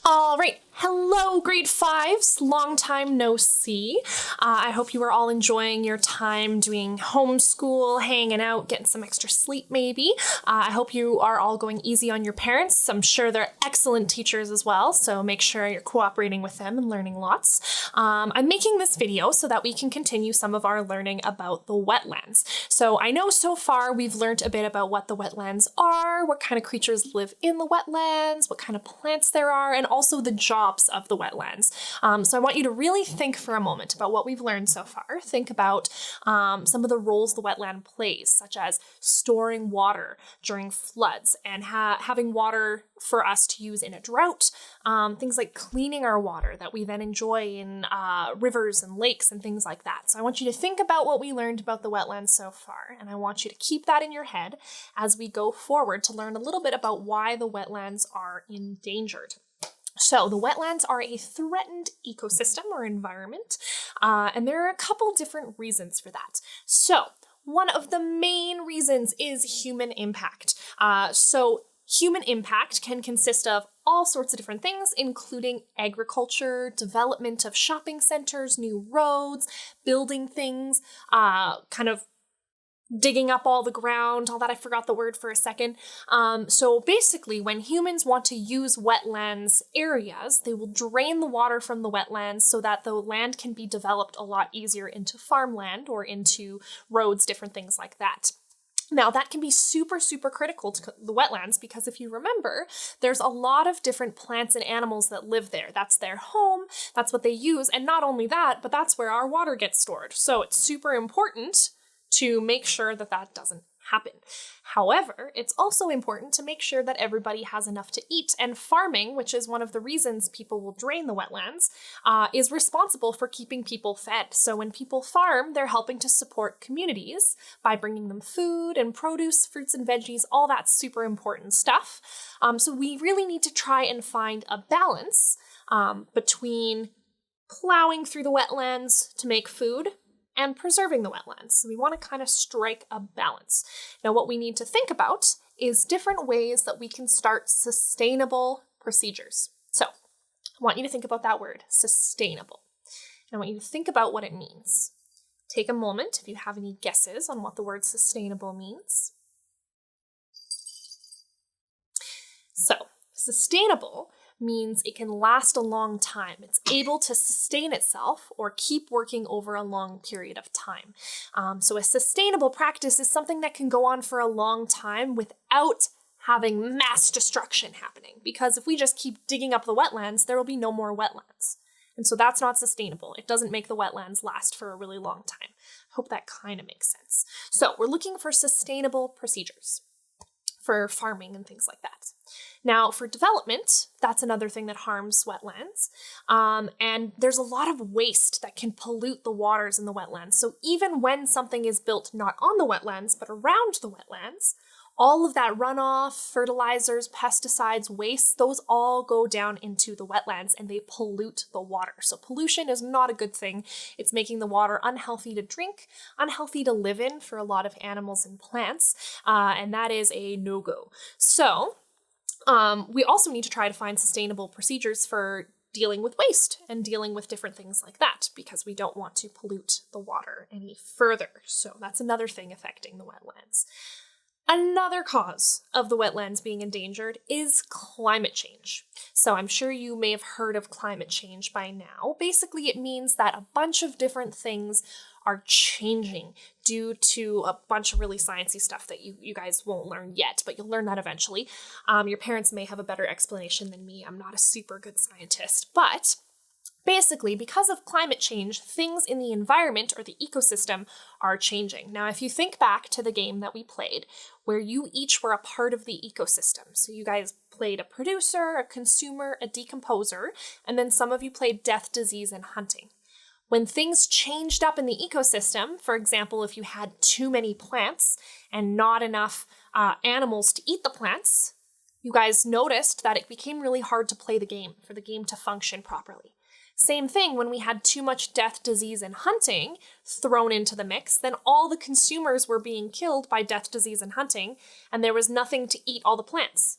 All right. Hello, grade fives. Long time no see. I hope you are all enjoying your time doing homeschool, hanging out, getting some extra sleep maybe. I hope you are all going easy on your parents. I'm sure they're excellent teachers as well, so make sure you're cooperating with them and learning lots. I'm making this video so that we can continue some of our learning about the wetlands. So I know so far we've learned a bit about what the wetlands are, what kind of creatures live in the wetlands, what kind of plants there are, and also the jobs of the wetlands. So I want you to really think for a moment about what we've learned so far. Think about some of the roles the wetland plays, such as storing water during floods and having water for us to use in a drought. Things like cleaning our water that we then enjoy in rivers and lakes and things like that. So I want you to think about what we learned about the wetlands so far, and I want you to keep that in your head as we go forward to learn a little bit about why the wetlands are endangered. So the wetlands are a threatened ecosystem or environment, and there are a couple different reasons for that. So one of the main reasons is human impact. Human impact can consist of all sorts of different things, including agriculture, development of shopping centers, new roads, building things, kind of digging up all the ground, all that. I forgot the word for a second. So basically, when humans want to use wetlands areas, they will drain the water from the wetlands so that the land can be developed a lot easier into farmland or into roads, different things like that. Now, that can be super, super critical to the wetlands because if you remember, there's a lot of different plants and animals that live there. That's their home, that's what they use, and not only that, but that's where our water gets stored. So it's super important to make sure that that doesn't happen. However, it's also important to make sure that everybody has enough to eat, and farming, which is one of the reasons people will drain the wetlands, is responsible for keeping people fed. So when people farm, they're helping to support communities by bringing them food and produce, fruits and veggies, all that super important stuff. So we really need to try and find a balance between plowing through the wetlands to make food and preserving the wetlands. So we want to kind of strike a balance. Now, what we need to think about is different ways that we can start sustainable procedures. So I want you to think about that word, sustainable. And I want you to think about what it means. Take a moment if you have any guesses on what the word sustainable means. So, sustainable means it can last a long time. It's able to sustain itself or keep working over a long period of time. So a sustainable practice is something that can go on for a long time without having mass destruction happening. Because if we just keep digging up the wetlands, there will be no more wetlands. And so that's not sustainable. It doesn't make the wetlands last for a really long time. I hope that kind of makes sense. So we're looking for sustainable procedures for farming and things like that. Now, for development, that's another thing that harms wetlands. And there's a lot of waste that can pollute the waters in the wetlands. So even when something is built not on the wetlands, but around the wetlands, all of that runoff, fertilizers, pesticides, waste, those all go down into the wetlands and they pollute the water. So pollution is not a good thing. It's making the water unhealthy to drink, unhealthy to live in for a lot of animals and plants, and that is a no-go. So we also need to try to find sustainable procedures for dealing with waste and dealing with different things like that because we don't want to pollute the water any further. So that's another thing affecting the wetlands. Another cause of the wetlands being endangered is climate change. So I'm sure you may have heard of climate change by now. Basically, it means that a bunch of different things are changing due to a bunch of really sciencey stuff that you guys won't learn yet, but you'll learn that eventually. Your parents may have a better explanation than me. I'm not a super good scientist, but basically, because of climate change, things in the environment or the ecosystem are changing. Now, if you think back to the game that we played, where you each were a part of the ecosystem, so you guys played a producer, a consumer, a decomposer, and then some of you played death, disease, and hunting. When things changed up in the ecosystem, for example, if you had too many plants and not enough animals to eat the plants, you guys noticed that it became really hard to play the game, for the game to function properly. Same thing when we had too much death, disease, and hunting thrown into the mix, then all the consumers were being killed by death, disease, and hunting, and there was nothing to eat all the plants.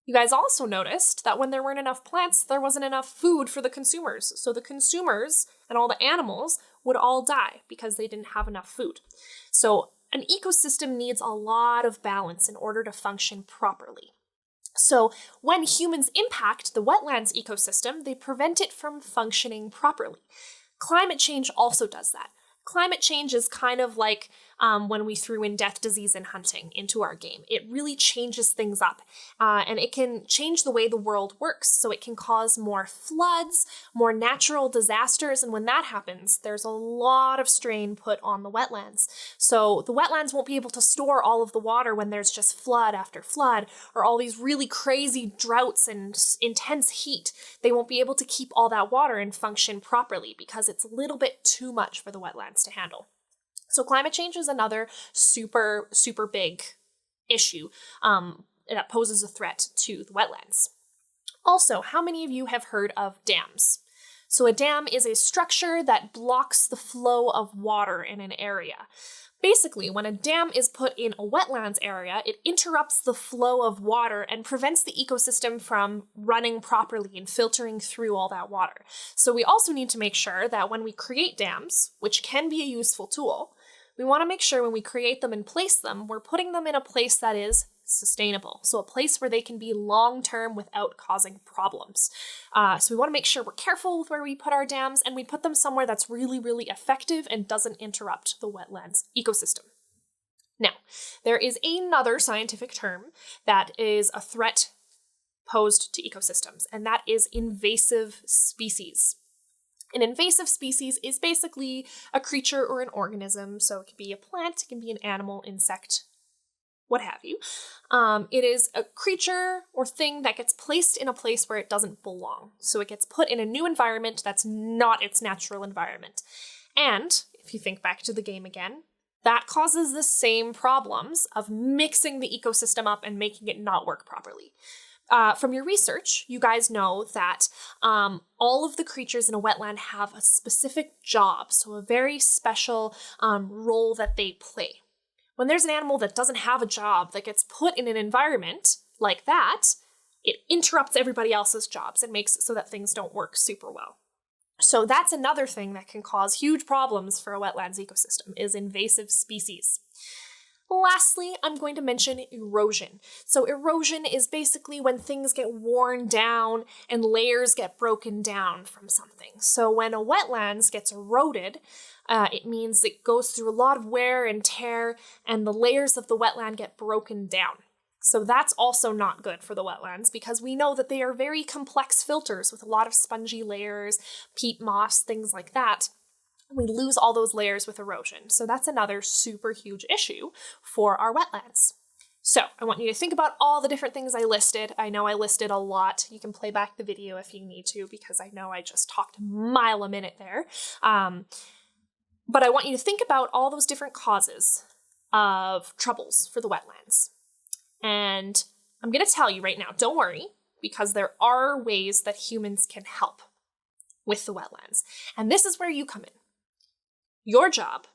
You guys also noticed that when there weren't enough plants, there wasn't enough food for the consumers. So the consumers and all the animals would all die because they didn't have enough food. So an ecosystem needs a lot of balance in order to function properly. So when humans impact the wetlands ecosystem, they prevent it from functioning properly. Climate change also does that. Climate change is kind of like when we threw in death, disease, and hunting into our game. It really changes things up, and it can change the way the world works. So it can cause more floods, more natural disasters, and when that happens, there's a lot of strain put on the wetlands. So the wetlands won't be able to store all of the water when there's just flood after flood, or all these really crazy droughts and intense heat. They won't be able to keep all that water and function properly because it's a little bit too much for the wetlands to handle. So climate change is another super, super big issue that poses a threat to the wetlands. Also, how many of you have heard of dams? So a dam is a structure that blocks the flow of water in an area. Basically, when a dam is put in a wetlands area, it interrupts the flow of water and prevents the ecosystem from running properly and filtering through all that water. So we also need to make sure that when we create dams, which can be a useful tool, we want to make sure when we create them and place them, we're putting them in a place that is sustainable. So a place where they can be long-term without causing problems. So we want to make sure we're careful with where we put our dams, and we put them somewhere that's really, really effective and doesn't interrupt the wetlands ecosystem. Now, there is another scientific term that is a threat posed to ecosystems, and that is invasive species. An invasive species is basically a creature or an organism, so it can be a plant, it can be an animal, insect, what have you. It is a creature or thing that gets placed in a place where it doesn't belong. So it gets put in a new environment that's not its natural environment. And, if you think back to the game again, that causes the same problems of mixing the ecosystem up and making it not work properly. From your research, you guys know that all of the creatures in a wetland have a specific job, so a very special role that they play. When there's an animal that doesn't have a job that gets put in an environment like that, it interrupts everybody else's jobs and makes it so that things don't work super well. So that's another thing that can cause huge problems for a wetlands ecosystem, is invasive species. Lastly, I'm going to mention erosion. So erosion is basically when things get worn down and layers get broken down from something. So when a wetlands gets eroded, it means it goes through a lot of wear and tear, and the layers of the wetland get broken down. So that's also not good for the wetlands, because we know that they are very complex filters with a lot of spongy layers, peat moss, things like that. We lose all those layers with erosion. So that's another super huge issue for our wetlands. So I want you to think about all the different things I listed. I know I listed a lot. You can play back the video if you need to, because I know I just talked a mile a minute there. But I want you to think about all those different causes of troubles for the wetlands. And I'm going to tell you right now, don't worry, because there are ways that humans can help with the wetlands. And this is where you come in. Your job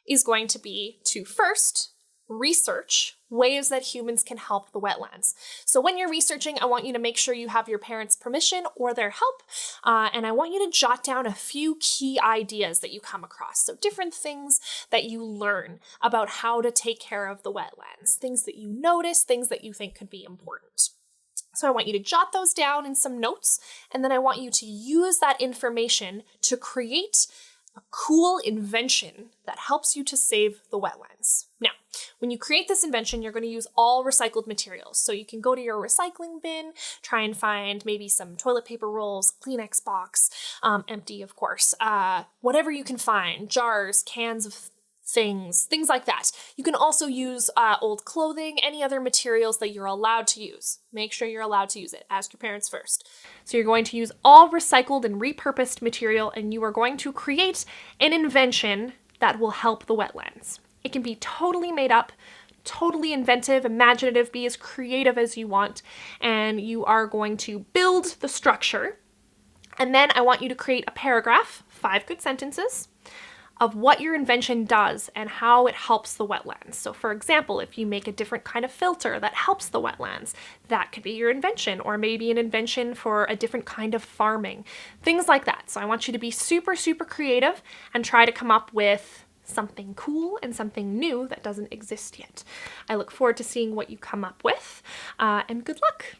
is going to be to first research ways that humans can help the wetlands. So when you're researching, I want you to make sure you have your parents' permission or their help, and I want you to jot down a few key ideas that you come across. So different things that you learn about how to take care of the wetlands, things that you notice, things that you think could be important. So I want you to jot those down in some notes, and then I want you to use that information to create a cool invention that helps you to save the wetlands. Now, when you create this invention, you're going to use all recycled materials. So you can go to your recycling bin, try and find maybe some toilet paper rolls, Kleenex box, empty of course, whatever you can find, jars, cans of things like that. You can also use old clothing, any other materials that you're allowed to use. Make sure you're allowed to use it. Ask your parents first. So you're going to use all recycled and repurposed material, and you are going to create an invention that will help the wetlands. It can be totally made up, totally inventive, imaginative, be as creative as you want, and you are going to build the structure. And then I want you to create a paragraph, 5 good sentences, of what your invention does and how it helps the wetlands. So for example, if you make a different kind of filter that helps the wetlands, that could be your invention, or maybe an invention for a different kind of farming, things like that. So I want you to be super, super creative and try to come up with something cool and something new that doesn't exist yet. I look forward to seeing what you come up with, and good luck.